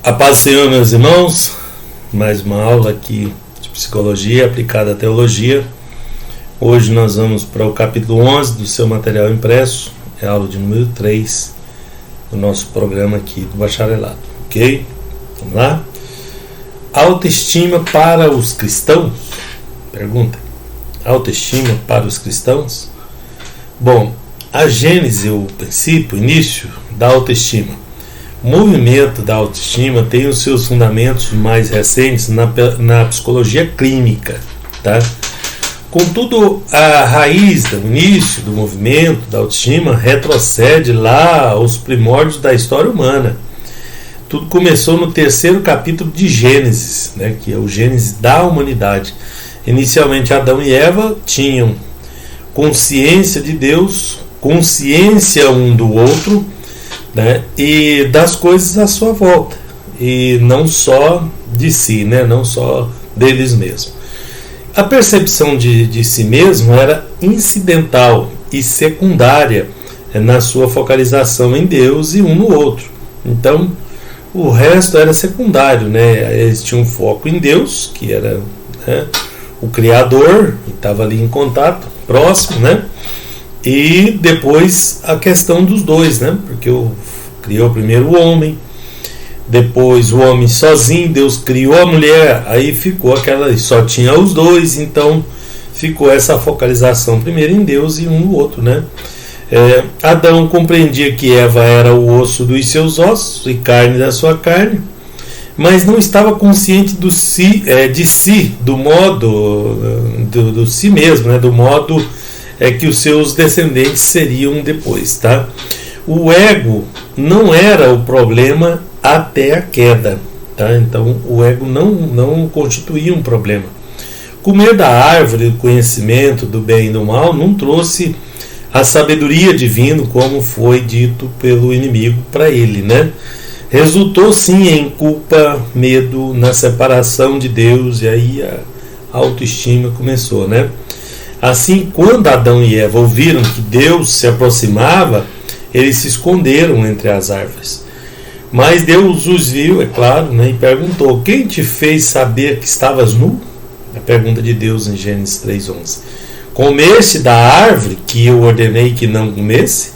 A paz do Senhor, meus irmãos, mais uma aula aqui de psicologia aplicada à teologia. Hoje nós vamos para o capítulo 11 do seu material impresso, é a aula de número 3 do nosso programa aqui do bacharelado, ok? Vamos lá? Autoestima para os cristãos? Pergunta. Autoestima para os cristãos? Bom, a gênese, o princípio, o início da autoestima. O movimento da autoestima tem os seus fundamentos mais recentes na psicologia clínica, tá? Contudo, a raiz do início do movimento da autoestima retrocede lá aos primórdios da história humana. Tudo começou no 3º capítulo de Gênesis, né, que é o Gênesis da humanidade. Inicialmente, Adão e Eva tinham consciência de Deus, consciência um do outro, né, e das coisas à sua volta, e não só de si, né, não só deles mesmos. A percepção de si mesmo era incidental e secundária na sua focalização em Deus e um no outro. Então, o resto era secundário, né? Eles tinham um foco em Deus, que era, né, o Criador, que estava ali em contato, próximo, né? E depois a questão dos dois, né? Porque criou primeiro o homem, depois o homem sozinho, Deus criou a mulher, aí ficou aquela, só tinha os dois, então ficou essa focalização primeiro em Deus e um no outro, né? Adão compreendia que Eva era o osso dos seus ossos e carne da sua carne, mas não estava consciente de si, do modo do si mesmo, né? Do modo que os seus descendentes seriam depois, tá? O ego não era o problema até a queda, tá? Então o ego não constituía um problema. Comer da árvore do conhecimento do bem e do mal não trouxe a sabedoria divina, como foi dito pelo inimigo para ele, né? Resultou sim em culpa, medo, na separação de Deus, e aí a autoestima começou, né? Assim, quando Adão e Eva ouviram que Deus se aproximava, eles se esconderam entre as árvores. Mas Deus os viu, é claro, né, e perguntou: quem te fez saber que estavas nu? A pergunta de Deus em Gênesis 3:11. Comeste da árvore que eu ordenei que não comesse?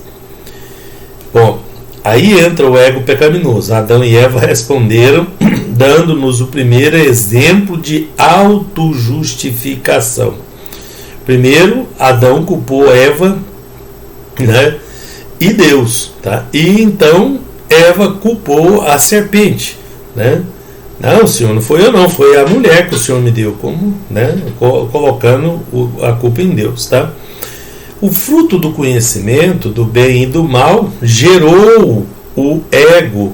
Bom, aí entra o ego pecaminoso. Adão e Eva responderam, dando-nos o primeiro exemplo de autojustificação. Primeiro, Adão culpou Eva, né, e Deus, tá? E então Eva culpou a serpente, né? Não, Senhor, não foi eu não, foi a mulher que o Senhor me deu, como, né? Colocando a culpa em Deus, tá? O fruto do conhecimento do bem e do mal gerou o ego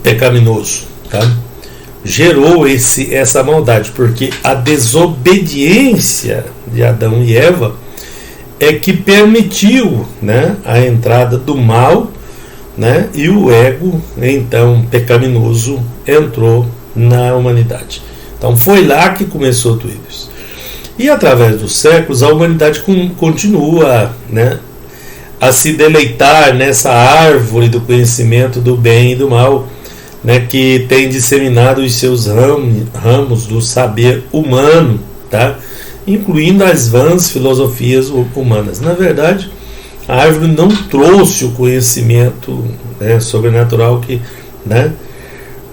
pecaminoso, tá? Gerou essa maldade, porque a desobediência de Adão e Eva é que permitiu, né, a entrada do mal, né, e o ego, então, pecaminoso entrou na humanidade. Então foi lá que começou tudo isso. E através dos séculos a humanidade continua, né, a se deleitar nessa árvore do conhecimento do bem e do mal, né, que tem disseminado os seus ramos do saber humano, tá? Incluindo as vãs filosofias humanas. Na verdade, a árvore não trouxe o conhecimento, né, sobrenatural, né,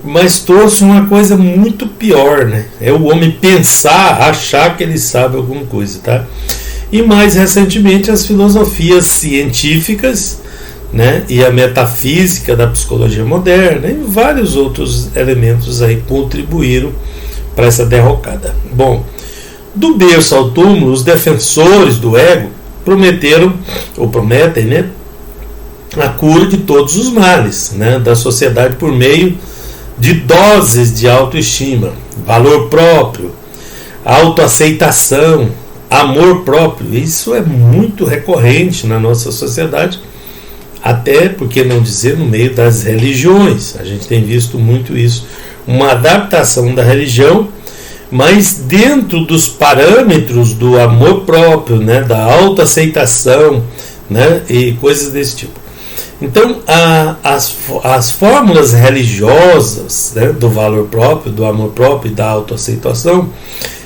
mas trouxe uma coisa muito pior, né? É o homem pensar, achar que ele sabe alguma coisa, tá? E mais recentemente as filosofias científicas, né, e a metafísica da psicologia moderna e vários outros elementos aí contribuíram para essa derrocada. Bom, do berço ao túmulo, os defensores do ego prometem, né, a cura de todos os males, né, da sociedade por meio de doses de autoestima, valor próprio, autoaceitação, amor próprio. Isso é muito recorrente na nossa sociedade, até, por que não dizer, no meio das religiões. A gente tem visto muito isso, uma adaptação da religião, mas dentro dos parâmetros do amor próprio, né, da autoaceitação, né, e coisas desse tipo. Então, as fórmulas religiosas, né, do valor próprio, do amor próprio e da autoaceitação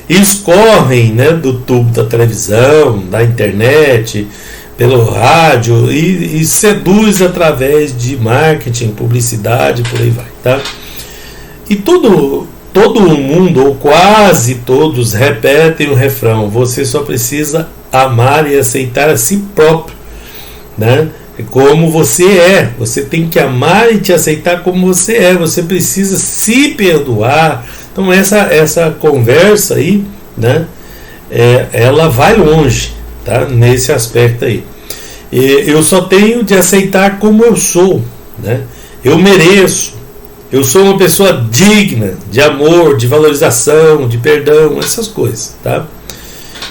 escorrem, né, do tubo da televisão, da internet, pelo rádio e seduz através de marketing, publicidade, por aí vai, tá? E todo o mundo, ou quase todos, repetem o refrão: você só precisa amar e aceitar a si próprio, né? Como você é, você tem que amar e te aceitar como você é, você precisa se perdoar. Então essa conversa aí, né, ela vai longe, tá, nesse aspecto aí. Eu só tenho de aceitar como eu sou, né? Eu mereço, eu sou uma pessoa digna de amor, de valorização, de perdão, essas coisas, tá?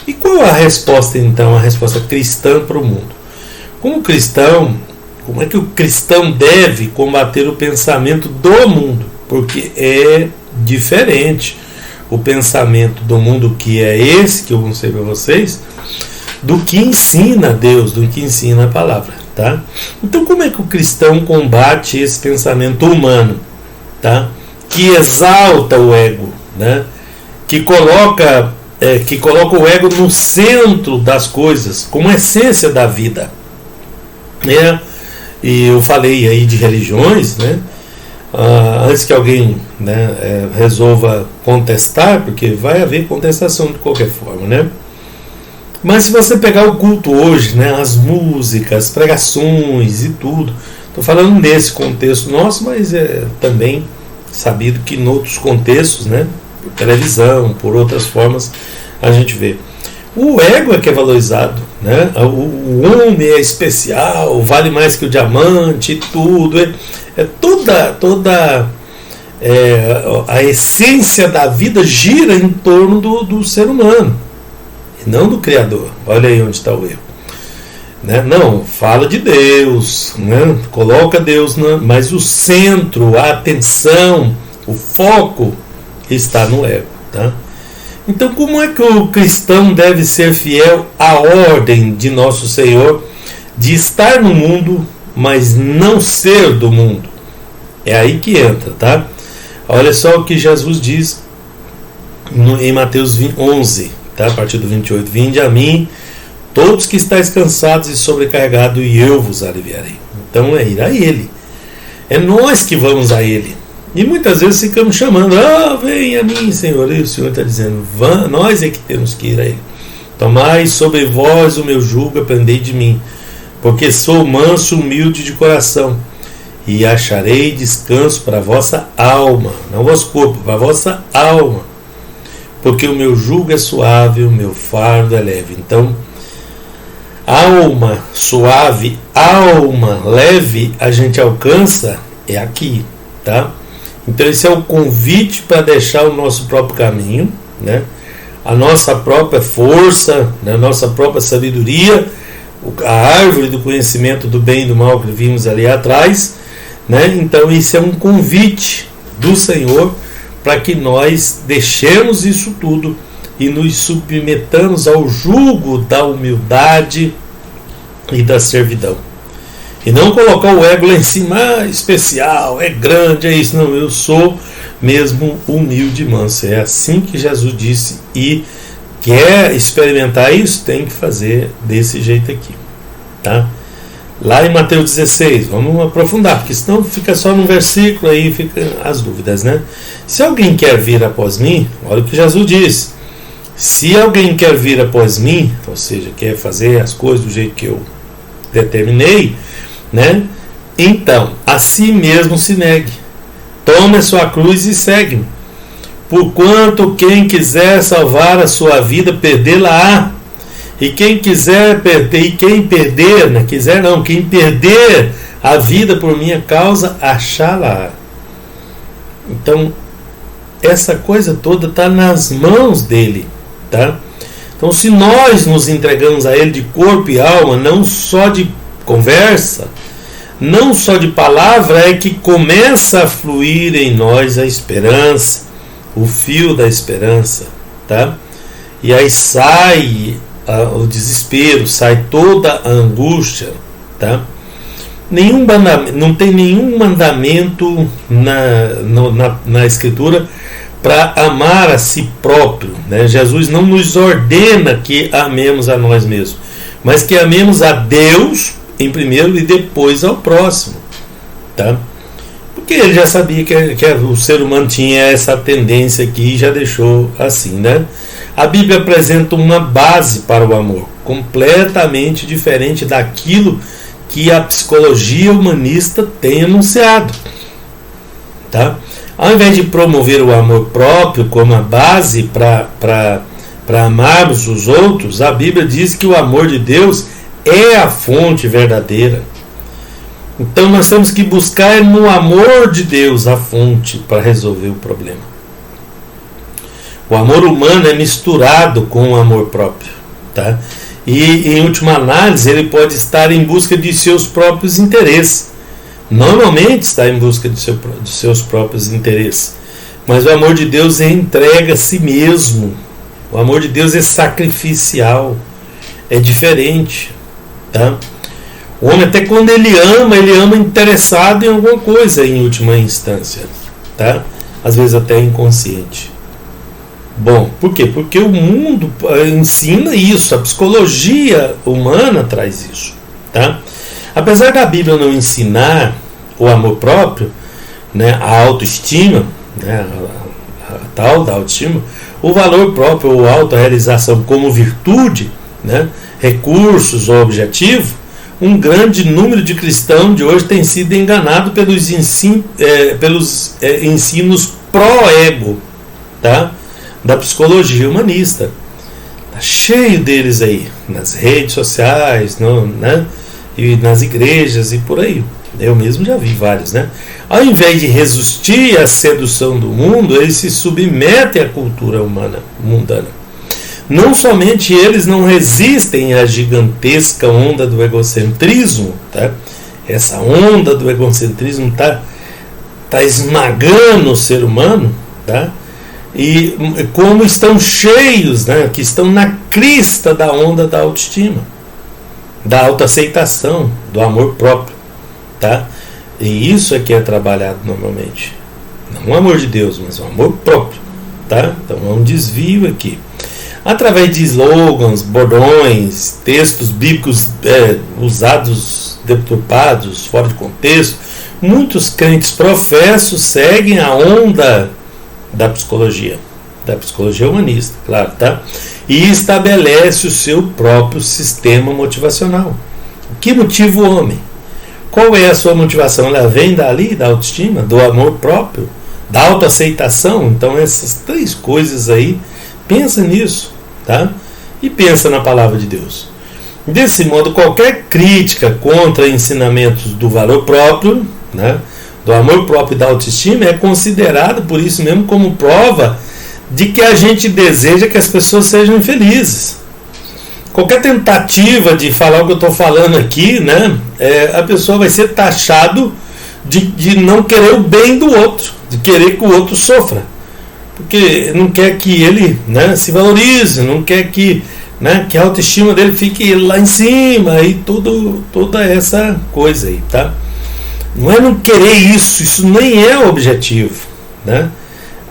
E qual a resposta então, a resposta cristã para o mundo? Como cristão, como é que o cristão deve combater o pensamento do mundo? Porque é diferente o pensamento do mundo, que é esse que eu mostrei para vocês, do que ensina Deus, do que ensina a palavra, tá? Então, como é que o cristão combate esse pensamento humano, tá? Que exalta o ego, né? Que coloca o ego no centro das coisas, como essência da vida. E eu falei aí de religiões, né? Antes que alguém, né, resolva contestar, porque vai haver contestação de qualquer forma, né? Mas se você pegar o culto hoje, né, as músicas, pregações e tudo, estou falando nesse contexto nosso, mas é também sabido que em outros contextos, né, por televisão, por outras formas, a gente vê. O ego é que é valorizado, né? O homem é especial, vale mais que o diamante, tudo. Toda a essência da vida gira em torno do ser humano, e não do Criador. Olha aí onde está o erro. Né? Não, fala de Deus, né? Coloca Deus, mas o centro, a atenção, o foco está no ego, tá? Então, como é que o cristão deve ser fiel à ordem de nosso Senhor de estar no mundo, mas não ser do mundo? É aí que entra, tá? Olha só o que Jesus diz em Mateus 11, tá? A partir do 28. Vinde a mim, todos que estáis cansados e sobrecarregados, e eu vos aliviarei. Então é ir a Ele. É nós que vamos a Ele. E muitas vezes ficamos chamando: vem a mim, Senhor. E o Senhor está dizendo: nós é que temos que ir a Ele. Tomai sobre vós o meu jugo, aprendei de mim, porque sou manso e humilde de coração, e acharei descanso para a vossa alma, não vosso corpo, para a vossa alma, porque o meu jugo é suave, o meu fardo é leve. Então, alma suave, alma leve, a gente alcança aqui, tá? Então esse é o convite para deixar o nosso próprio caminho, né? A nossa própria força, né? A nossa própria sabedoria, a árvore do conhecimento do bem e do mal que vimos ali atrás, né? Então isso é um convite do Senhor para que nós deixemos isso tudo e nos submetamos ao jugo da humildade e da servidão. E não colocar o ego lá em cima: especial, é grande, é isso. Não, eu sou mesmo humilde e manso. É assim que Jesus disse. E quer experimentar isso, tem que fazer desse jeito aqui, tá? Lá em Mateus 16, vamos aprofundar, porque senão fica só num versículo, aí fica as dúvidas, né? Se alguém quer vir após mim, olha o que Jesus diz: se alguém quer vir após mim, ou seja, quer fazer as coisas do jeito que eu determinei, né? Então, a si mesmo se negue, tome a sua cruz e segue-me. Porquanto quem quiser salvar a sua vida, perdê-la-á. E quem quiser perder, e quem perder, não quiser não, quem perder a vida por minha causa, achá-la-á. Então, essa coisa toda está nas mãos dele, tá? Então, se nós nos entregamos a ele de corpo e alma, não só de conversa, não só de palavra, é que começa a fluir em nós a esperança, o fio da esperança, tá? E aí sai o desespero, sai toda a angústia, tá? não tem nenhum mandamento na Escritura para amar a si próprio, né? Jesus não nos ordena que amemos a nós mesmos, mas que amemos a Deus em primeiro e depois ao próximo, tá? Porque ele já sabia que o ser humano tinha essa tendência aqui e já deixou assim, né? A Bíblia apresenta uma base para o amor, completamente diferente daquilo que a psicologia humanista tem anunciado, tá? Ao invés de promover o amor próprio como a base para amarmos os outros, a Bíblia diz que o amor de Deus é a fonte verdadeira. Então nós temos que buscar no amor de Deus a fonte para resolver o problema. O amor humano é misturado com o amor próprio, tá? E em última análise ele pode estar em busca de seus próprios interesses. Normalmente está em busca de seus próprios interesses. Mas o amor de Deus é entrega a si mesmo. O amor de Deus é sacrificial. É diferente, tá? O homem, até quando ele ama interessado em alguma coisa em última instância, tá? Às vezes até inconsciente. Bom, por quê? Porque o mundo ensina isso, a psicologia humana traz isso, tá? Apesar da Bíblia não ensinar o amor próprio, né, a autoestima, né, a tal da autoestima, o valor próprio ou autorrealização como virtude, né, recursos ou objetivo, um grande número de cristãos de hoje tem sido enganado pelos ensinos pró-ego, tá, da psicologia humanista. Está cheio deles aí, nas redes sociais, né, e nas igrejas e por aí. Eu mesmo já vi vários, né? Ao invés de resistir à sedução do mundo, eles se submetem à cultura mundana. Não somente eles não resistem à gigantesca onda do egocentrismo, tá? Essa onda do egocentrismo tá esmagando o ser humano, tá? E como estão cheios, né? Que estão na crista da onda da autoestima, da autoaceitação, do amor próprio, tá? E isso é que é trabalhado normalmente, não o amor de Deus, mas o amor próprio, tá? Então é um desvio aqui, através de slogans, bordões, textos bíblicos usados, deturpados, fora de contexto. Muitos crentes professos seguem a onda da psicologia humanista, claro, tá? E estabelece o seu próprio sistema motivacional. O que motiva o homem? Qual é a sua motivação? Ela vem dali, da autoestima, do amor próprio, da autoaceitação. Então essas três coisas aí, pensa nisso, tá? E pensa na palavra de Deus. Desse modo, qualquer crítica contra ensinamentos do valor próprio, né, do amor próprio e da autoestima é considerado por isso mesmo como prova de que a gente deseja que as pessoas sejam infelizes. Qualquer tentativa de falar o que eu estou falando aqui, né, a pessoa vai ser taxado de não querer o bem do outro, de querer que o outro sofra, porque não quer que ele, né, se valorize, não quer que, né, que a autoestima dele fique lá em cima e toda essa coisa aí, tá? Não é não querer isso nem é o objetivo, né?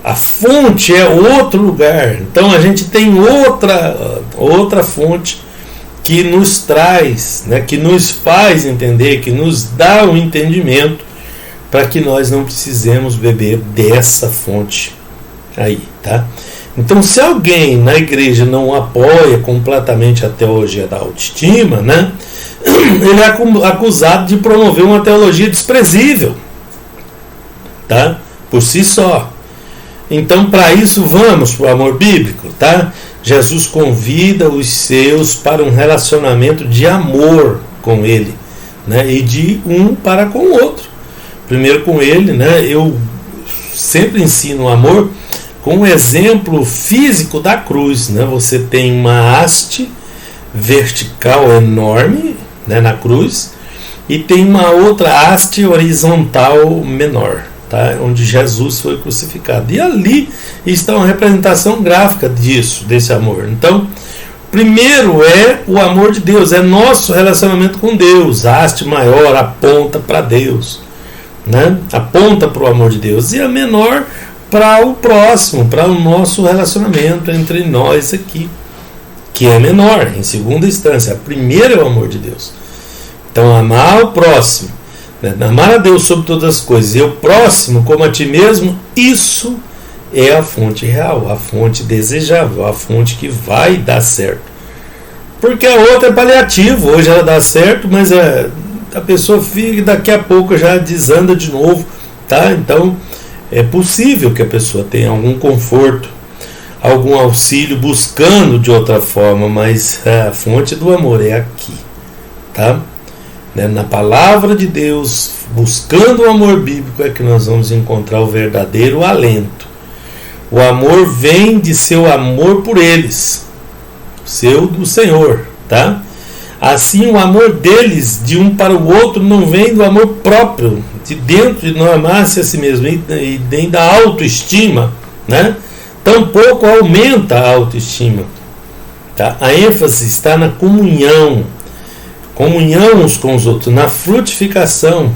A fonte é outro lugar. Então a gente tem outra fonte que nos traz, né, que nos faz entender, que nos dá o entendimento para que nós não precisemos beber dessa fonte aí, tá? Então, se alguém na igreja não apoia completamente a teologia da autoestima, né, ele é acusado de promover uma teologia desprezível, tá? Por si só. Então, para isso, vamos para o amor bíblico, tá? Jesus convida os seus para um relacionamento de amor com ele, né? E de um para com o outro. Primeiro com ele, né? Eu sempre ensino o amor com um exemplo físico da cruz, né? Você tem uma haste vertical enorme, né, na cruz, e tem uma outra haste horizontal menor, tá? Onde Jesus foi crucificado. E ali está uma representação gráfica desse amor. Então, Primeiro é o amor de Deus, é nosso relacionamento com Deus. A haste maior aponta para Deus, né? Aponta para o amor de Deus. E a menor para o próximo, para o nosso relacionamento entre nós aqui, que é menor, em segunda instância. A primeira é o amor de Deus. Então, amar o próximo, né? Amar a Deus sobre todas as coisas e o próximo como a ti mesmo, isso é a fonte real, a fonte desejável, a fonte que vai dar certo. Porque a outra é paliativo, hoje ela dá certo, mas a pessoa fica, daqui a pouco já desanda de novo, tá? Então é possível que a pessoa tenha algum conforto, algum auxílio buscando de outra forma, mas a fonte do amor é aqui, tá? Na palavra de Deus, buscando o amor bíblico, é que nós vamos encontrar o verdadeiro alento. O amor vem de seu amor por eles, seu do Senhor, tá? Assim, o amor deles de um para o outro não vem do amor próprio, de dentro de não amar-se a si mesmo, e nem da autoestima, né? Tampouco aumenta a autoestima, tá? A ênfase está na comunhão uns com os outros, na frutificação,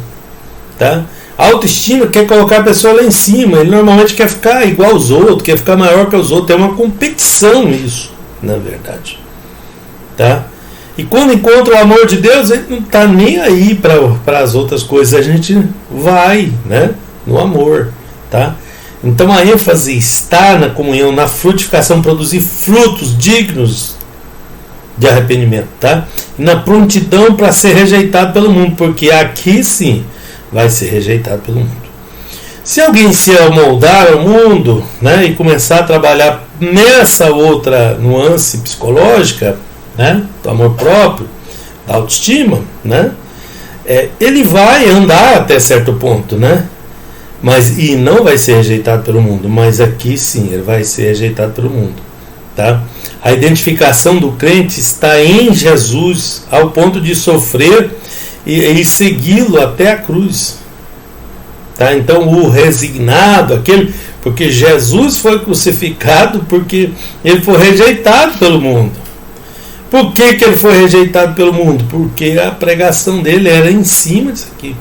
tá? A autoestima quer colocar a pessoa lá em cima, ele normalmente quer ficar igual aos outros, quer ficar maior que os outros, é uma competição isso, na verdade, tá? E quando encontra o amor de Deus, ele não está nem aí para as outras coisas, a gente vai, né, no amor, tá? Então a ênfase está na comunhão, na frutificação, produzir frutos dignos de arrependimento, tá? E na prontidão para ser rejeitado pelo mundo, porque aqui sim vai ser rejeitado pelo mundo. Se alguém se amoldar ao mundo, né, e começar a trabalhar nessa outra nuance psicológica, né, do amor próprio, da autoestima, né, ele vai andar até certo ponto, né, e não vai ser rejeitado pelo mundo, mas aqui sim ele vai ser rejeitado pelo mundo, tá? A identificação do crente está em Jesus, ao ponto de sofrer e segui-lo até a cruz, tá? Então o resignado, porque Jesus foi crucificado porque ele foi rejeitado pelo mundo. Por que ele foi rejeitado pelo mundo? Porque a pregação dele era em cima disso aqui.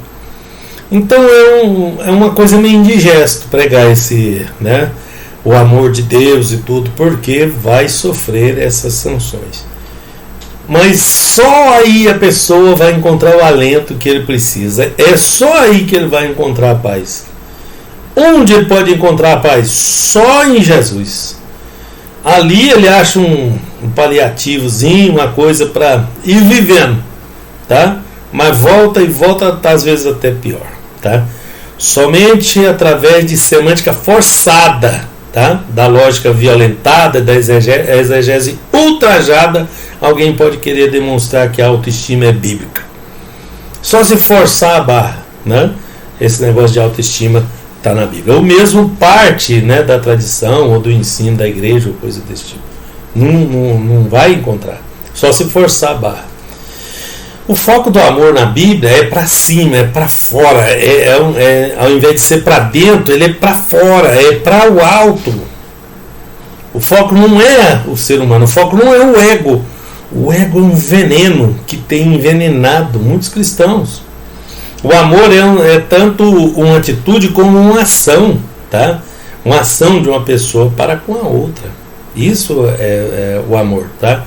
Então é uma coisa meio indigesto pregar esse, né, o amor de Deus e tudo, porque vai sofrer essas sanções. Mas só aí a pessoa vai encontrar o alento que ele precisa. É só aí que ele vai encontrar a paz. Onde ele pode encontrar a paz? Só em Jesus. Ali ele acha um paliativozinho, uma coisa para ir vivendo, tá? Mas volta às vezes até pior, tá? Somente através de semântica forçada, tá? Da lógica violentada, da exegese ultrajada, alguém pode querer demonstrar que a autoestima é bíblica. Só se forçar a barra, né? Esse negócio de autoestima está na Bíblia. Ou mesmo parte, né, da tradição ou do ensino da igreja ou coisa desse tipo. Não vai encontrar. Só se forçar a barra. O foco do amor na Bíblia é para cima, é para fora. Ao invés de ser para dentro, ele é para fora, é para o alto. O foco não é o ser humano, o foco não é o ego. O ego é um veneno que tem envenenado muitos cristãos. O amor é tanto uma atitude como uma ação, tá? Uma ação de uma pessoa para com a outra. Isso é o amor, tá?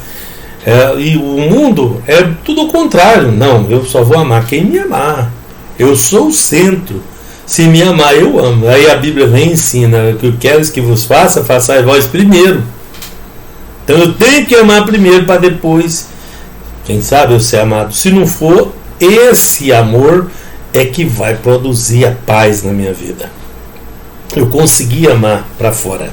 E o mundo é tudo o contrário. Não, eu só vou amar quem me amar. Eu sou o centro. Se me amar, eu amo. Aí a Bíblia vem e ensina: o que queres que vos faça, façais vós primeiro. Então eu tenho que amar primeiro para depois, quem sabe, eu ser amado. Se não for, esse amor é que vai produzir a paz na minha vida. Eu consegui amar para fora,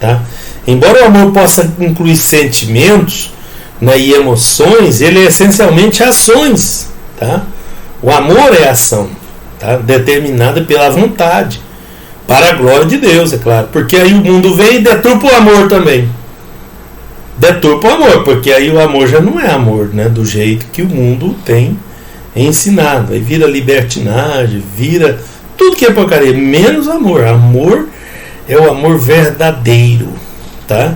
tá? Embora o amor possa incluir sentimentos, né, e emoções, ele é essencialmente ações, tá? O amor é ação, tá? Determinada pela vontade, para a glória de Deus, é claro. Porque aí o mundo vem e deturpa o amor também. Deturpa o amor, porque aí o amor já não é amor, né, do jeito que o mundo tem ensinado. Aí vira libertinagem, vira tudo que é porcaria, menos amor. Amor é o amor verdadeiro, tá?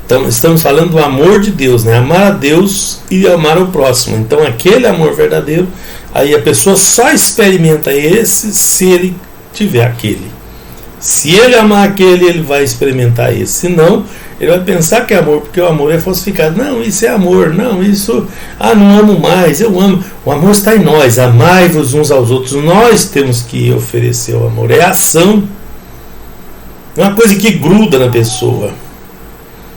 Então, estamos falando do amor de Deus, né? Amar a Deus e amar o próximo. Então, aquele amor verdadeiro, aí a pessoa só experimenta esse se ele tiver aquele. Se ele amar aquele, ele vai experimentar esse. Se não, ele vai pensar que é amor, porque o amor é falsificado. Não, isso é amor. Não, isso... não amo mais, eu amo. O amor está em nós. Amai-vos uns aos outros. Nós temos que oferecer o amor. É ação. Não é uma coisa que gruda na pessoa.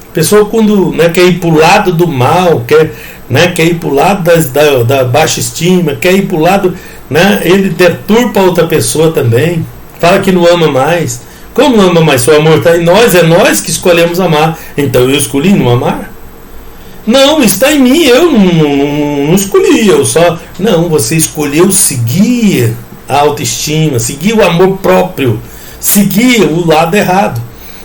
A pessoa, quando quer ir para o lado do mal, quer ir para o lado da baixa estima, quer ir para o lado... ele deturpa a outra pessoa também. Fala que não ama mais. Como não ama mais? Se o amor está em nós, é nós que escolhemos amar. Então eu escolhi não amar? Não, está em mim. Eu não escolhi. Eu só... Não, você escolheu seguir a autoestima, seguir o amor próprio, seguir o lado errado.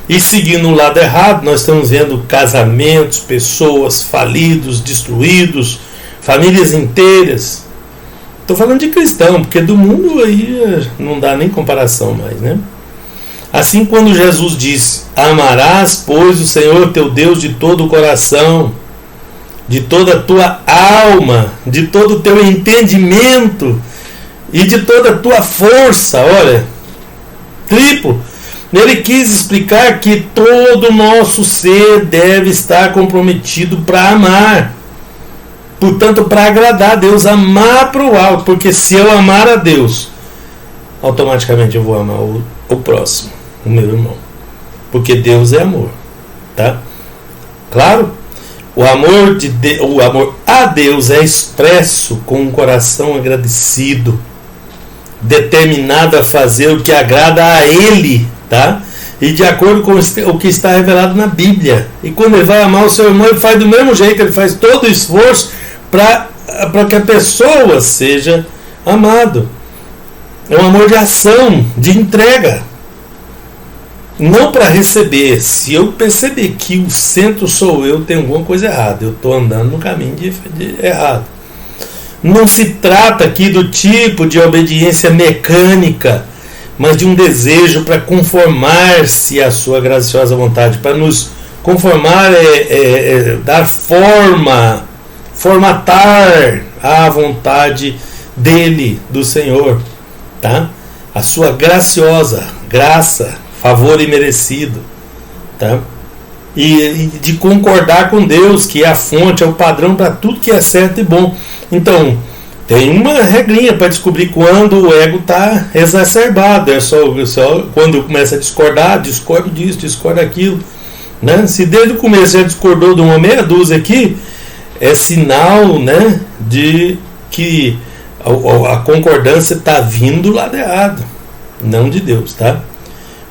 E seguindo o lado errado, nós estamos vendo casamentos, pessoas falidos, destruídos, famílias inteiras. Estou falando de cristão, porque do mundo aí não dá nem comparação mais, né? Assim, quando Jesus disse: amarás, pois, o Senhor teu Deus de todo o coração, de toda a tua alma, de todo o teu entendimento e de toda a tua força, olha, triplo. Ele quis explicar que todo o nosso ser deve estar comprometido para amar. Portanto, para agradar a Deus, amar para o alto. Porque se eu amar a Deus, automaticamente eu vou amar o próximo, o meu irmão. Porque Deus é amor. Tá? Claro, o amor a Deus é expresso com um coração agradecido, determinado a fazer o que agrada a Ele, tá? E de acordo com o que está revelado na Bíblia. E quando ele vai amar o seu irmão, ele faz do mesmo jeito, ele faz todo o esforço para que a pessoa seja amado. É um amor de ação, de entrega, não para receber. Se eu perceber que o centro sou eu, tem alguma coisa errada, eu estou andando no caminho de errado. Não se trata aqui do tipo de obediência mecânica, mas de um desejo para conformar-se à sua graciosa vontade. Para nos conformar dar formatar a vontade dele, do Senhor, tá? A sua graciosa graça, favor imerecido, tá? E de concordar com Deus, que é a fonte, é o padrão para tudo que é certo e bom. Então, tem uma regrinha para descobrir quando o ego está exacerbado. É só quando começa a discordar, discordo disso, discordo daquilo, né? Se desde o começo já discordou de uma meia dúzia aqui, é sinal, né, de que a concordância está vindo do lado errado, não de Deus, tá?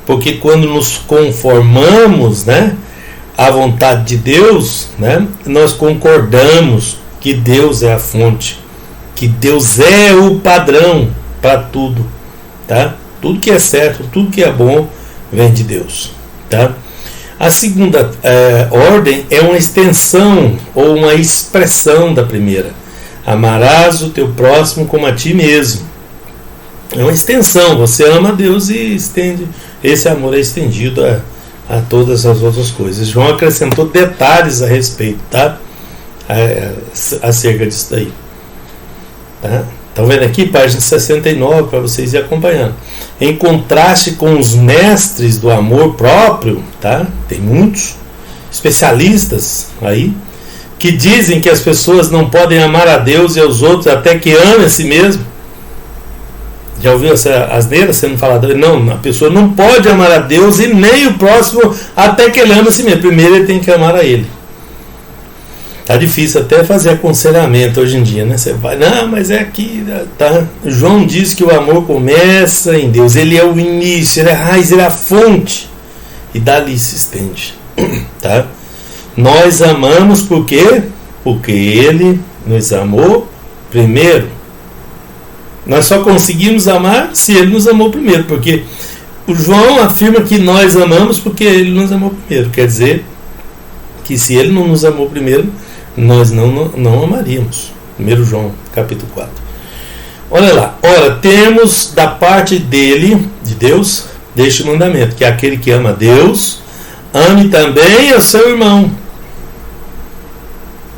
Porque quando nos conformamos, né, à vontade de Deus, né, nós concordamos que Deus é a fonte, que Deus é o padrão para tudo, tá? Tudo que é certo, tudo que é bom vem de Deus, tá? A segunda ordem é uma extensão ou uma expressão da primeira. Amarás o teu próximo como a ti mesmo. É uma extensão, você ama a Deus e estende. Esse amor é estendido a todas as outras coisas. João acrescentou detalhes a respeito, tá? Acerca disso daí. Tá? Estão vendo aqui, página 69, para vocês ir acompanhando. Em contraste com os mestres do amor próprio, tá? Tem muitos especialistas aí que dizem que as pessoas não podem amar a Deus e aos outros até que amem a si mesmo. Já ouviu essa asneira sendo falada? Não, a pessoa não pode amar a Deus e nem o próximo até que ele ame a si mesmo. Primeiro ele tem que amar a ele. Tá difícil até fazer aconselhamento hoje em dia, né? Você vai, não, mas é aqui, tá? João diz que o amor começa em Deus. Ele é o início, ele é a raiz, ele é a fonte. E dali se estende, tá? Nós amamos por quê? Porque ele nos amou primeiro. Nós só conseguimos amar se ele nos amou primeiro. Porque o João afirma que nós amamos porque ele nos amou primeiro. Quer dizer que se ele não nos amou primeiro, nós não amaríamos. 1 João, capítulo 4. Olha lá. Ora, temos da parte dele, de Deus, deste mandamento, que aquele que ama a Deus, ame também o seu irmão.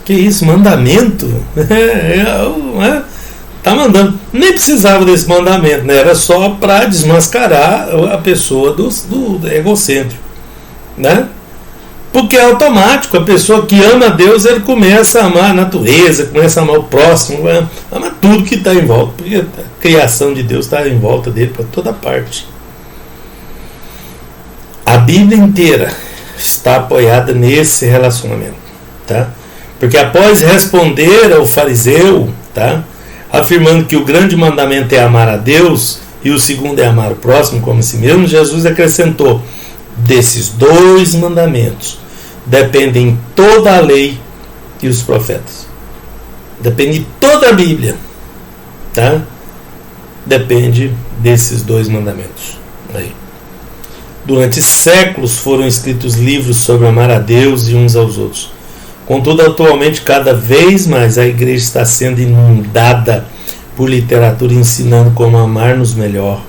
Que isso, mandamento? Tá mandando. Nem precisava desse mandamento, né? Era só para desmascarar a pessoa do egocêntrico, né? Porque é automático. A pessoa que ama Deus, ele começa a amar a natureza, começa a amar o próximo, ama tudo que está em volta, porque a criação de Deus está em volta dele para toda parte. A Bíblia inteira está apoiada nesse relacionamento, tá? Porque após responder ao fariseu, tá, afirmando que o grande mandamento é amar a Deus e o segundo é amar o próximo como a si mesmo, Jesus acrescentou: desses dois mandamentos dependem toda a lei e os profetas. Depende toda a Bíblia, tá? Depende desses dois mandamentos. Aí. Durante séculos foram escritos livros sobre amar a Deus e uns aos outros. Contudo, atualmente, cada vez mais a igreja está sendo inundada por literatura ensinando como amar-nos melhor,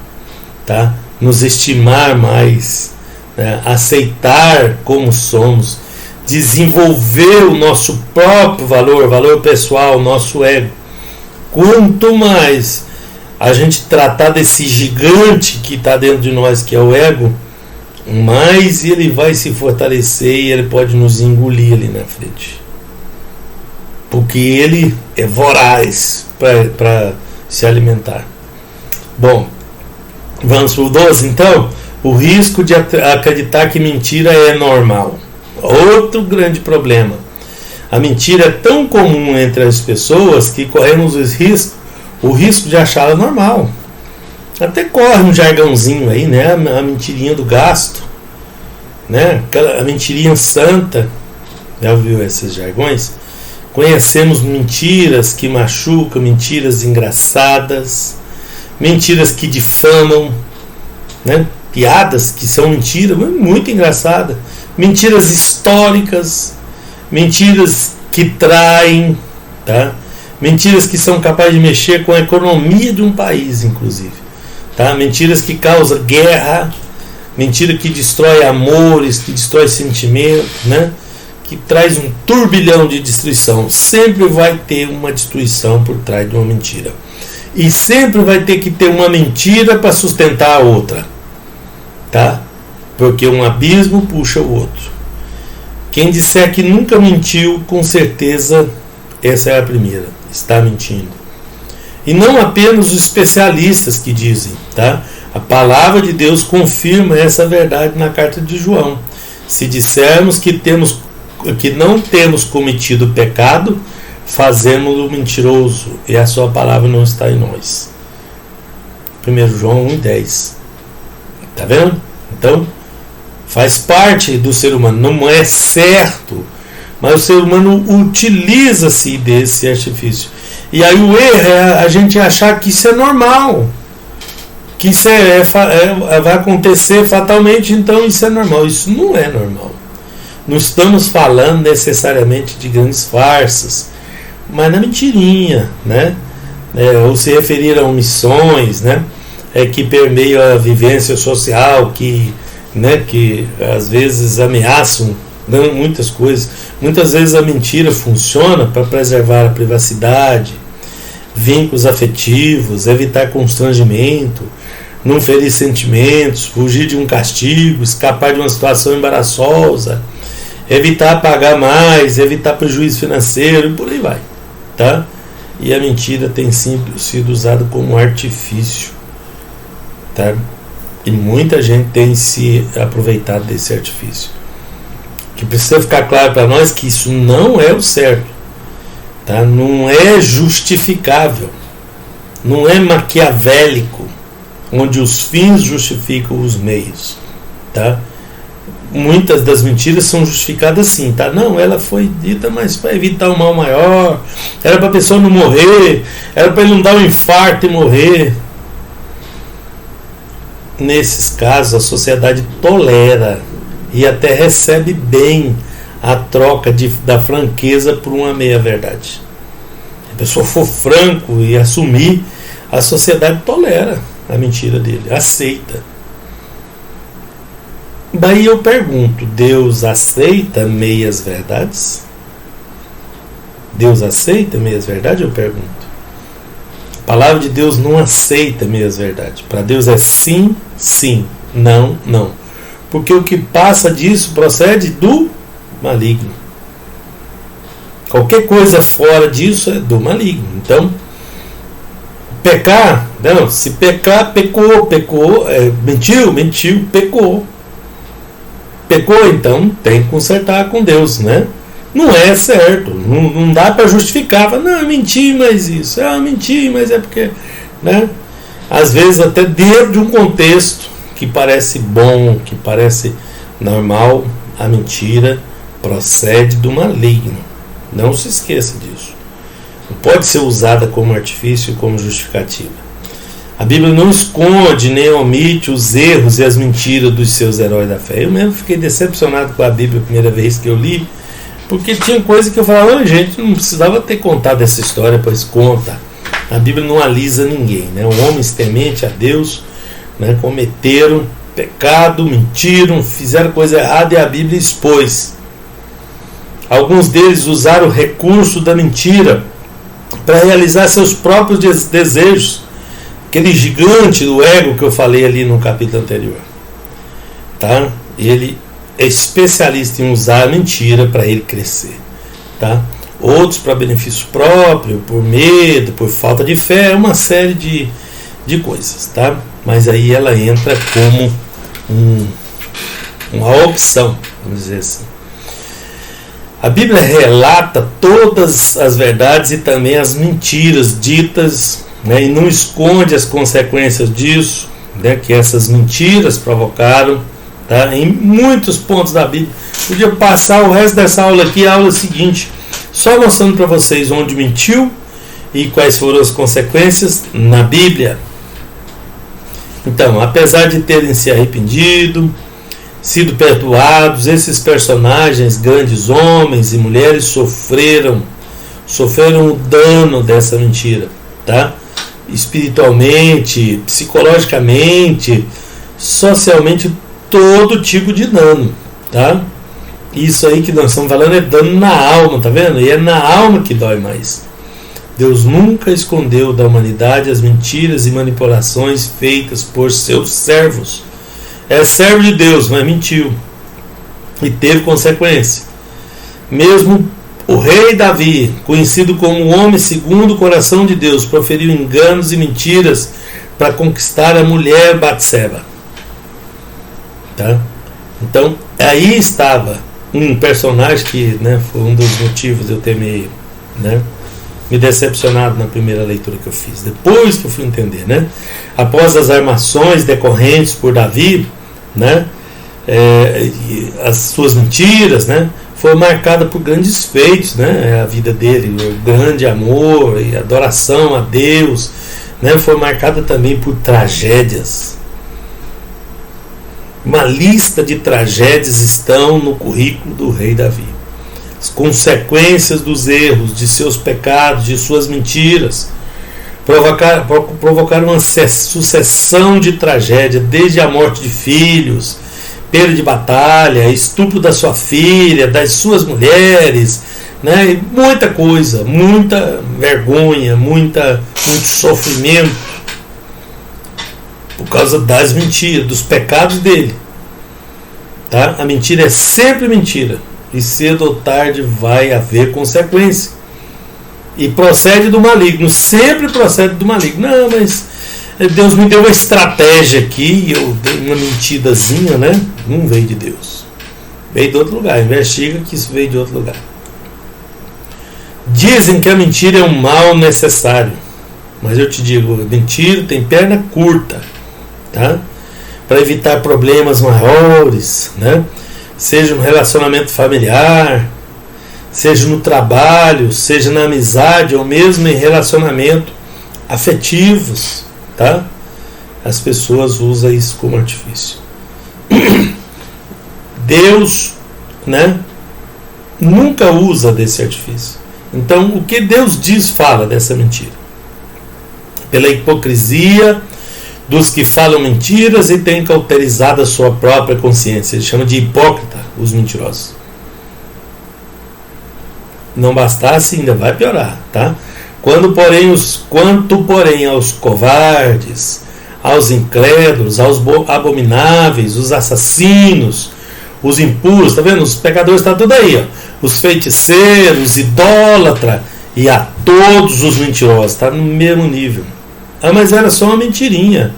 tá? Nos estimar mais, né? Aceitar como somos, desenvolver o nosso próprio valor pessoal, nosso ego. Quanto mais a gente tratar desse gigante que está dentro de nós, que é o ego, mais ele vai se fortalecer e ele pode nos engolir ali na frente, porque ele é voraz para se alimentar. Bom, vamos para o 12 então. O risco de acreditar que mentira é normal. Outro grande problema. A mentira é tão comum entre as pessoas que corremos o risco de achá-la normal. Até corre um jargãozinho aí, né? A mentirinha do gasto, né? A mentirinha santa. Já ouviu esses jargões? Conhecemos mentiras que machucam, mentiras engraçadas, mentiras que difamam, né? Piadas que são mentiras, muito engraçadas, mentiras históricas, mentiras que traem, tá? Mentiras que são capazes de mexer com a economia de um país, inclusive. Tá? Mentiras que causam guerra, mentira que destrói amores, que destrói sentimentos, né? Que traz um turbilhão de destruição. Sempre vai ter uma destruição por trás de uma mentira. E sempre vai ter que ter uma mentira para sustentar a outra. Tá? Porque um abismo puxa o outro. Quem disser que nunca mentiu, com certeza essa é a primeira. Está mentindo. E não apenas os especialistas que dizem, tá? A palavra de Deus confirma essa verdade na carta de João. Se dissermos que não temos cometido pecado, fazemos-o mentiroso e a sua palavra não está em nós. 1 João 1,10. Tá vendo? Então, faz parte do ser humano. Não é certo, mas o ser humano utiliza-se desse artifício. E aí o erro é a gente achar que isso é normal, que isso vai acontecer fatalmente, então isso é normal. Isso não é normal. Não estamos falando necessariamente de grandes farsas, mas na mentirinha, né? Ou se referir a omissões, né? Que permeiam a vivência social, que às vezes ameaçam muitas coisas. Muitas vezes a mentira funciona para preservar a privacidade, vínculos afetivos, evitar constrangimento, não ferir sentimentos, fugir de um castigo, escapar de uma situação embaraçosa, evitar pagar mais, evitar prejuízo financeiro, e por aí vai, tá? E a mentira tem sido usada como artifício, tá? E muita gente tem se aproveitado desse artifício. Que precisa ficar claro para nós que isso não é o certo, tá? Não é justificável, não é maquiavélico, onde os fins justificam os meios, tá? Muitas das mentiras são justificadas assim, tá? Não, ela foi dita, mas para evitar um mal maior, era para a pessoa não morrer, era para ele não dar um infarto e morrer. Nesses casos, a sociedade tolera e até recebe bem a troca da franqueza por uma meia-verdade. Se a pessoa for franco e assumir, a sociedade tolera a mentira dele, aceita. Daí eu pergunto, Deus aceita meias verdades? Deus aceita meias verdades? Eu pergunto. A palavra de Deus não aceita meias verdades. Para Deus é sim, sim, não, não. Porque o que passa disso procede do maligno. Qualquer coisa fora disso é do maligno. Então, pecar, não, se pecar, pecou, mentiu, pecou. Pecou, então tem que consertar com Deus, né? Não é certo, não dá para justificar. Não, eu menti, mas isso, menti, mas é porque, né? Às vezes até dentro de um contexto que parece bom, que parece normal, a mentira procede do maligno. Não se esqueça disso. Não pode ser usada como artifício e como justificativa. A Bíblia não esconde nem omite os erros e as mentiras dos seus heróis da fé. Eu mesmo fiquei decepcionado com a Bíblia a primeira vez que eu li, porque tinha coisa que eu falava, gente, não precisava ter contado essa história, pois conta. A Bíblia não alisa ninguém, né? Homens temente a Deus, né, cometeram pecado, mentiram, fizeram coisa errada e a Bíblia expôs. Alguns deles usaram o recurso da mentira para realizar seus próprios desejos. Aquele gigante do ego que eu falei ali no capítulo anterior, tá? Ele é especialista em usar a mentira para ele crescer, tá? Outros para benefício próprio, por medo, por falta de fé, uma série de coisas, tá? Mas aí ela entra como uma opção, vamos dizer assim. A Bíblia relata todas as verdades e também as mentiras ditas, né, e não esconde as consequências disso, né, que essas mentiras provocaram, tá, em muitos pontos da Bíblia. Podia passar o resto dessa aula aqui, a aula seguinte, só mostrando para vocês onde mentiu e quais foram as consequências na Bíblia. Então, apesar de terem se arrependido, sido perdoados, esses personagens, grandes homens e mulheres, sofreram o dano dessa mentira, tá? Espiritualmente, psicologicamente, socialmente, todo tipo de dano, tá? Isso aí que nós estamos falando é dano na alma, tá vendo? E é na alma que dói mais. Deus nunca escondeu da humanidade as mentiras e manipulações feitas por seus servos. É servo de Deus, mas mentiu e teve consequência. Mesmo o rei Davi, conhecido como o homem segundo o coração de Deus, proferiu enganos e mentiras para conquistar a mulher Batseba, tá? Então aí estava um personagem que, né, foi um dos motivos de eu ter me decepcionado na primeira leitura que eu fiz. Depois que eu fui entender, né? Após as armações decorrentes por Davi, né, as suas mentiras, né, foi marcada por grandes feitos, né, a vida dele, o grande amor e adoração a Deus, né, foi marcada também por tragédias. Uma lista de tragédias estão no currículo do rei Davi. As consequências dos erros, de seus pecados, de suas mentiras, provocaram uma sucessão de tragédias, desde a morte de filhos, perda de batalha, estupro da sua filha, das suas mulheres, né? E muita coisa, muita vergonha, muito sofrimento por causa das mentiras, dos pecados dele, tá? A mentira é sempre mentira e cedo ou tarde vai haver consequência. E procede do maligno, sempre procede do maligno. Não, mas Deus me deu uma estratégia aqui, eu dei uma mentidazinha, né? Não veio de Deus, veio de outro lugar. Investiga que isso veio de outro lugar. Dizem que a mentira é um mal necessário, mas eu te digo, a mentira tem perna curta, tá? Para evitar problemas maiores, né? Seja no relacionamento familiar, seja no trabalho, seja na amizade ou mesmo em relacionamento afetivos, tá? As pessoas usam isso como artifício. Deus, né, nunca usa desse artifício. Então, o que Deus diz, fala dessa mentira. Pela hipocrisia dos que falam mentiras e têm cauterizado a sua própria consciência. Ele chama de hipócrita os mentirosos. não bastasse, ainda vai piorar, tá? Quanto, porém, aos covardes, aos incrédulos, aos abomináveis, os assassinos, os impuros, tá vendo? Os pecadores estão tudo aí, ó. Os feiticeiros, idólatras e a todos os mentirosos, está no mesmo nível. Ah, mas era só uma mentirinha.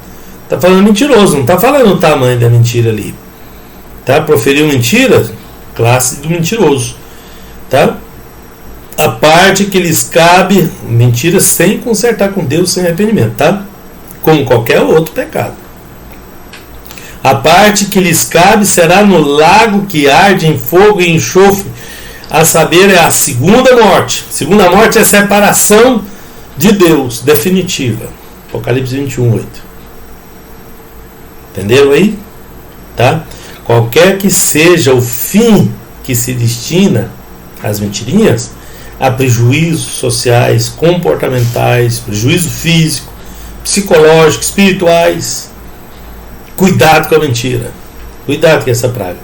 Tá falando mentiroso, não tá falando o tamanho da mentira ali. Tá? Proferiu mentira, classe do mentiroso. Tá? A parte que lhes cabe, mentira sem consertar com Deus, sem arrependimento, tá? Como qualquer outro pecado. A parte que lhes cabe será no lago que arde em fogo e enxofre, a saber, é a segunda morte. Segunda morte é a separação de Deus, definitiva. Apocalipse 21:8. Entenderam aí? Tá? Qualquer que seja o fim que se destina às mentirinhas, há prejuízos sociais, comportamentais, prejuízo físico, psicológico, espirituais. Cuidado com a mentira. Cuidado com essa praga.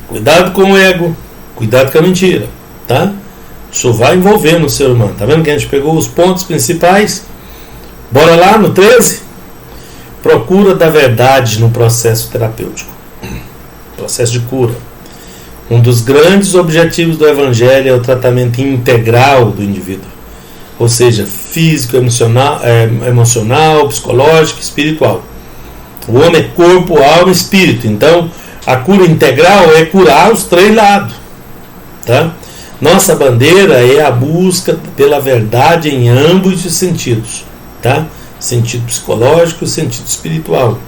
Cuidado com o ego. Cuidado com a mentira. Tá? Isso vai envolver no ser humano. Tá vendo que a gente pegou os pontos principais? Bora lá no 13? Procura da verdade no processo terapêutico. Processo de cura. Um dos grandes objetivos do Evangelho é o tratamento integral do indivíduo, ou seja, físico, emocional, psicológico, espiritual. O homem é corpo, alma e espírito. Então, a cura integral é curar os três lados. Tá? Nossa bandeira é a busca pela verdade em ambos os sentidos. Tá? Sentido psicológico e sentido espiritual.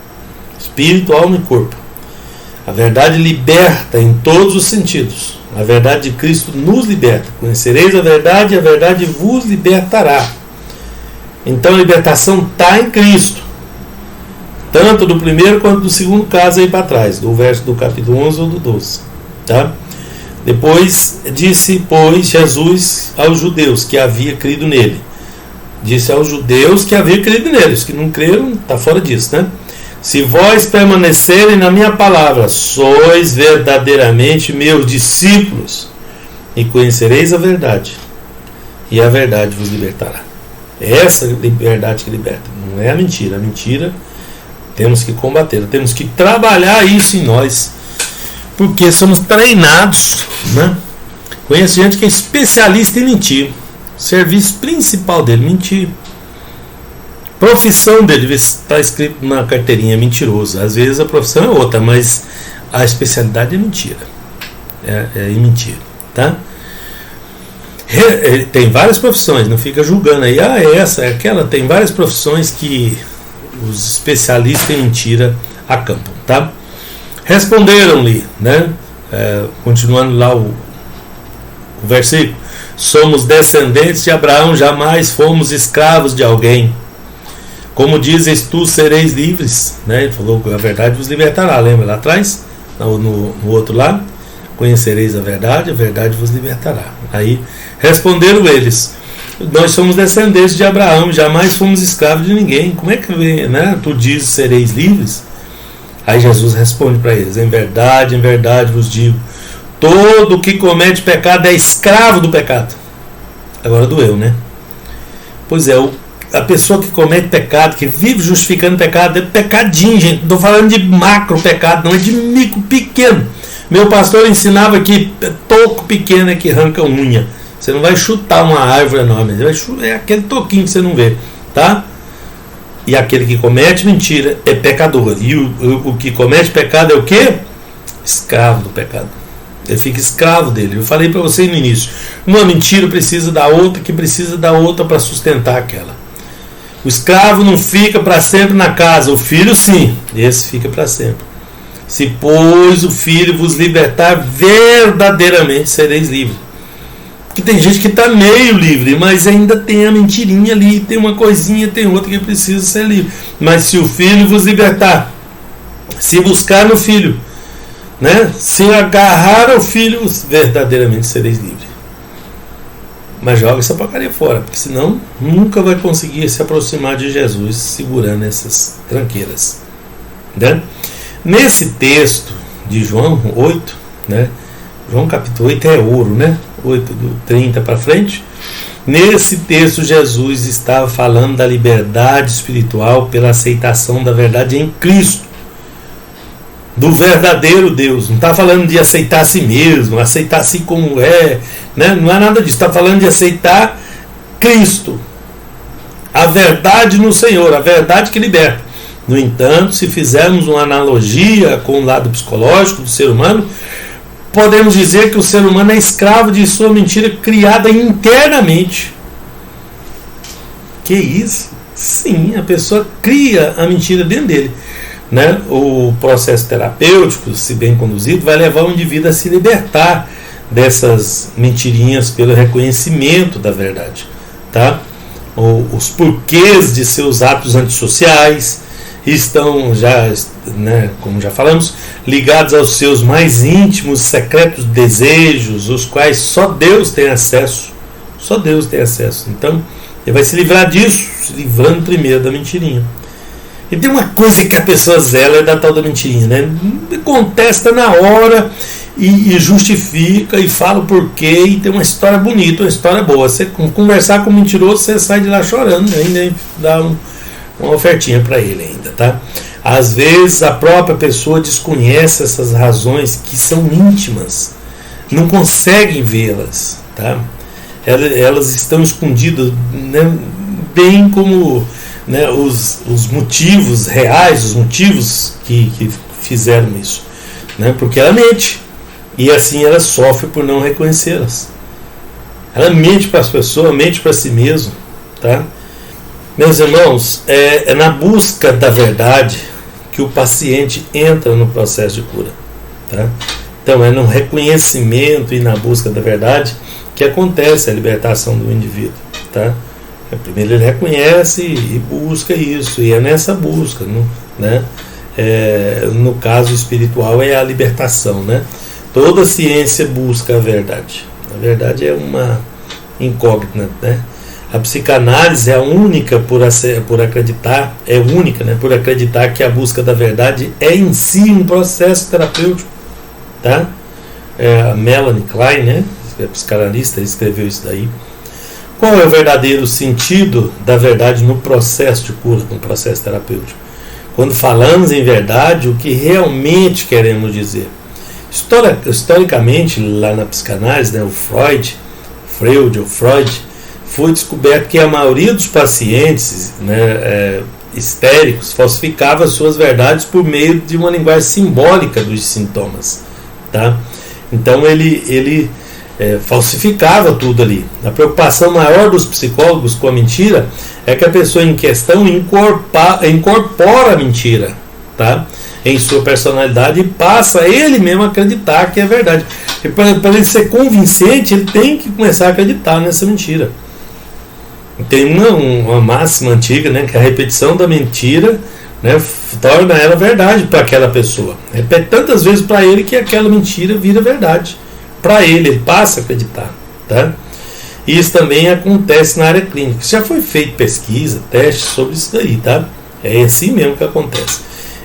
Espírito, alma e corpo. A verdade liberta em todos os sentidos. A verdade de Cristo nos liberta. Conhecereis a verdade e a verdade vos libertará. Então a libertação está em Cristo. Tanto do primeiro quanto do segundo caso aí para trás. Do verso do capítulo 11 ou do 12. Tá? Depois disse, pois, Jesus aos judeus que havia crido nele. Disse aos judeus que havia crido nele. Os que não creram, está fora disso, né? Se vós permanecerem na minha palavra, sois verdadeiramente meus discípulos, e conhecereis a verdade, e a verdade vos libertará. É essa liberdade que liberta, não é a mentira. A mentira temos que combater, temos que trabalhar isso em nós, porque somos treinados, né? Conheço gente que é especialista em mentir. O serviço principal dele, mentir. Profissão dele está escrito na carteirinha, mentiroso. Às vezes a profissão é outra, mas a especialidade é mentira. É em mentira, tá? Tem várias profissões, não fica julgando aí, essa, é aquela. Tem várias profissões que os especialistas em mentira acampam, tá? Responderam-lhe, né? Continuando lá o versículo: somos descendentes de Abraão, jamais fomos escravos de alguém. Como dizes tu, sereis livres, né? Ele falou que a verdade vos libertará. Lembra lá atrás? No outro lado? Conhecereis a verdade vos libertará. Aí responderam eles: nós somos descendentes de Abraão, jamais fomos escravos de ninguém. Como é que vem, né? Tu dizes sereis livres? Aí Jesus responde para eles: em verdade vos digo, todo que comete pecado é escravo do pecado. Agora doeu, né? Pois é, a pessoa que comete pecado, que vive justificando pecado, é pecadinho, gente. Não estou falando de macro pecado, não, é de micro pequeno. Meu pastor ensinava que toco pequeno é que arranca unha. Você não vai chutar uma árvore enorme, é aquele toquinho que você não vê, tá? E aquele que comete mentira é pecador. E o que comete pecado é o quê? Escravo do pecado. Ele fica escravo dele. Eu falei para você no início, uma mentira precisa da outra, que precisa da outra para sustentar aquela. O escravo não fica para sempre na casa, o filho sim, esse fica para sempre. Se pois o filho vos libertar, verdadeiramente sereis livres. Porque tem gente que está meio livre, mas ainda tem a mentirinha ali, tem uma coisinha, tem outra que precisa ser livre. Mas se o filho vos libertar, se buscar no filho, né? Se agarrar ao filho, verdadeiramente sereis livres. Mas joga essa porcaria fora, porque senão nunca vai conseguir se aproximar de Jesus segurando essas tranqueiras, né? Nesse texto de João 8, né? João capítulo 8 é ouro, né? 8 do 30 para frente. Nesse texto, Jesus estava falando da liberdade espiritual pela aceitação da verdade em Cristo, do verdadeiro Deus. Não está falando de aceitar a si mesmo, aceitar a si como é, né? Não é nada disso. Está falando de aceitar Cristo, a verdade no Senhor, a verdade que liberta. No entanto, se fizermos uma analogia com o lado psicológico do ser humano, podemos dizer que o ser humano é escravo de sua mentira criada internamente. Que isso? Sim, a pessoa cria a mentira dentro dele, né? O processo terapêutico, se bem conduzido, vai levar o indivíduo a se libertar dessas mentirinhas pelo reconhecimento da verdade, tá? Os porquês de seus atos antissociais estão já, né, como já falamos, ligados aos seus mais íntimos, secretos desejos, os quais só Deus tem acesso. Só Deus tem acesso. Então, ele vai se livrar disso, se livrando primeiro da mentirinha. E tem uma coisa que a pessoa zela, é da tal da mentirinha, né? Contesta na hora e justifica e fala o porquê, e tem uma história bonita, uma história boa. Você conversar com o mentiroso, você sai de lá chorando, ainda dá uma ofertinha para ele ainda, tá? Às vezes a própria pessoa desconhece essas razões que são íntimas, não conseguem vê-las, tá? Elas estão escondidas, né, bem como, né, os motivos reais, os motivos que fizeram isso, né? Porque ela mente, e assim ela sofre por não reconhecê-las. Ela mente para as pessoas, mente para si mesma, tá? Meus irmãos, é na busca da verdade que o paciente entra no processo de cura, tá? Então é no reconhecimento e na busca da verdade que acontece a libertação do indivíduo, tá? Primeiro ele reconhece e busca isso, e é nessa busca, né? No caso espiritual é a libertação, né? Toda ciência busca a verdade. A verdade é uma incógnita, né? A psicanálise é a única por acreditar, né, por acreditar que a busca da verdade é em si um processo terapêutico, tá? A Melanie Klein, né, a psicanalista, escreveu isso daí. Qual é o verdadeiro sentido da verdade no processo de cura, no processo terapêutico? Quando falamos em verdade, o que realmente queremos dizer? Historicamente, lá na psicanálise, né, o Freud, foi descoberto que a maioria dos pacientes, né, histéricos falsificava suas verdades por meio de uma linguagem simbólica dos sintomas, tá? Então ele falsificava tudo ali. A preocupação maior dos psicólogos com a mentira é que a pessoa em questão incorpora a mentira, tá, em sua personalidade, e passa ele mesmo a acreditar que é verdade. E para ele ser convincente, ele tem que começar a acreditar nessa mentira. Tem uma máxima antiga, né, que a repetição da mentira, né, torna ela verdade para aquela pessoa. Repete tantas vezes para ele que aquela mentira vira verdade para ele passa a acreditar, tá? Isso também acontece na área clínica. Já foi feita pesquisa, teste sobre isso daí, tá? É assim mesmo que acontece.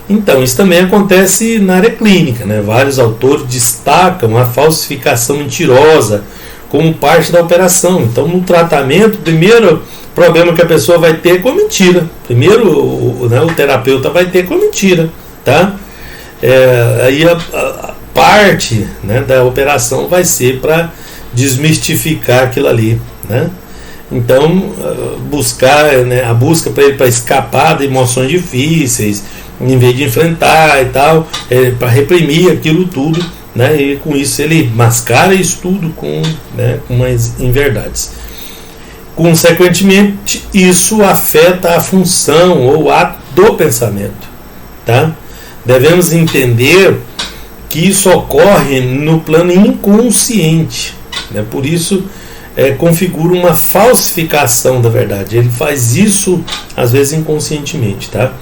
Então, isso também acontece na área clínica, né? Vários autores destacam a falsificação mentirosa como parte da operação. Então, no tratamento, o primeiro problema que a pessoa vai ter é com a mentira. Primeiro, o terapeuta vai ter com a mentira, tá? Aí a parte, né, da operação vai ser para desmistificar aquilo ali, né? Então, buscar, né, a busca para ele para escapar de emoções difíceis, em vez de enfrentar e tal, para reprimir aquilo tudo, né? E com isso ele mascara isso tudo com umas inverdades. Consequentemente, isso afeta a função ou ato do pensamento, tá? Devemos entender que isso ocorre no plano inconsciente, né? Por isso configura uma falsificação da verdade. Ele faz isso às vezes inconscientemente, tá?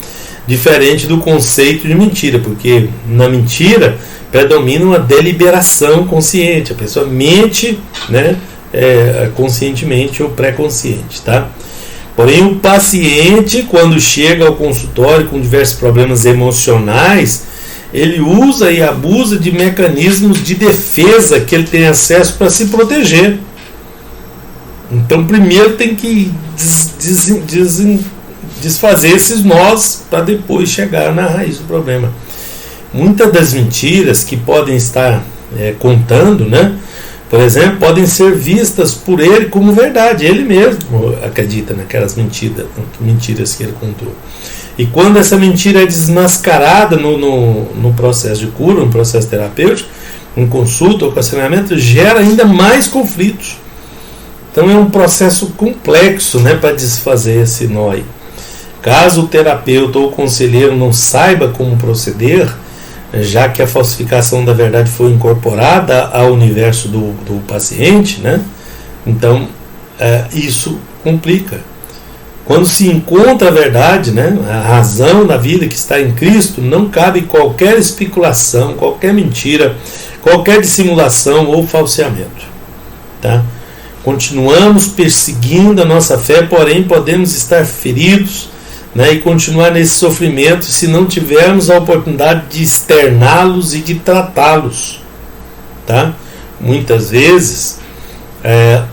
Diferente do conceito de mentira, porque na mentira predomina uma deliberação consciente. A pessoa mente, né, conscientemente ou pré-consciente, tá? Porém, o paciente, quando chega ao consultório com diversos problemas emocionais, ele usa e abusa de mecanismos de defesa que ele tem acesso para se proteger. Então primeiro tem que desfazer esses nós para depois chegar na raiz do problema. Muitas das mentiras que podem estar contando, né, por exemplo, podem ser vistas por ele como verdade. Ele mesmo acredita naquelas mentiras que ele contou. E quando essa mentira é desmascarada no processo de cura, no processo terapêutico, em consulta ou aconselhamento, gera ainda mais conflitos. Então é um processo complexo, né, para desfazer esse nó aí. Caso o terapeuta ou o conselheiro não saiba como proceder, já que a falsificação da verdade foi incorporada ao universo do paciente, né, então isso complica. Quando se encontra a verdade, né, a razão da vida que está em Cristo, não cabe qualquer especulação, qualquer mentira, qualquer dissimulação ou falseamento. Tá? Continuamos perseguindo a nossa fé, porém podemos estar feridos, né, e continuar nesse sofrimento se não tivermos a oportunidade de externá-los e de tratá-los. Tá? Muitas vezes,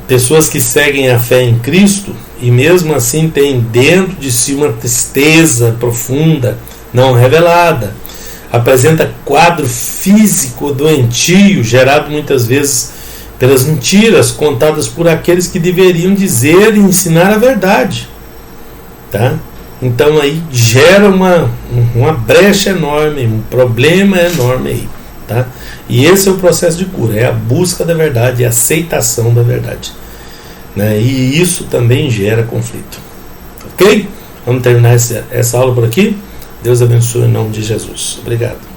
pessoas que seguem a fé em Cristo e mesmo assim têm dentro de si uma tristeza profunda, não revelada, apresenta quadro físico doentio, gerado muitas vezes pelas mentiras contadas por aqueles que deveriam dizer e ensinar a verdade. Tá? Então aí gera uma brecha enorme, um problema enorme aí. Tá? E esse é o processo de cura, é a busca da verdade, é a aceitação da verdade. Né? E isso também gera conflito. Ok? Vamos terminar essa aula por aqui. Deus abençoe em nome de Jesus. Obrigado.